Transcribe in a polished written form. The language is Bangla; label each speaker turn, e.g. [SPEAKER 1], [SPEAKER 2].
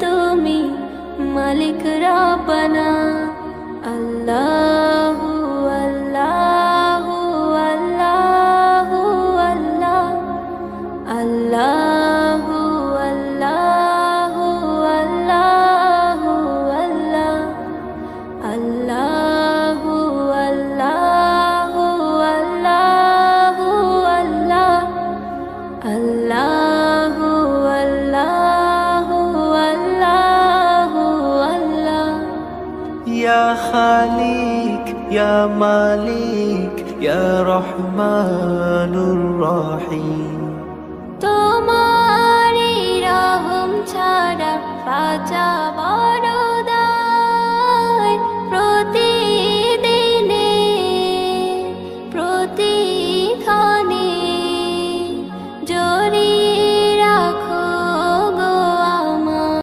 [SPEAKER 1] তুমি মালিক রাব্বানা। আল্লাহু আল্লাহু আল্লাহু আল্লাহ, আল্লাহু আল্লাহু আল্লাহু আল্লাহ, আল্লাহু আল্লাহু আল্লাহু আল্লাহ, আল্লাহু আল্লাহু আল্লাহু আল্লাহ।
[SPEAKER 2] ইয়া খালিক ইয়া মালিক ইয়া রহমানুর রহিম।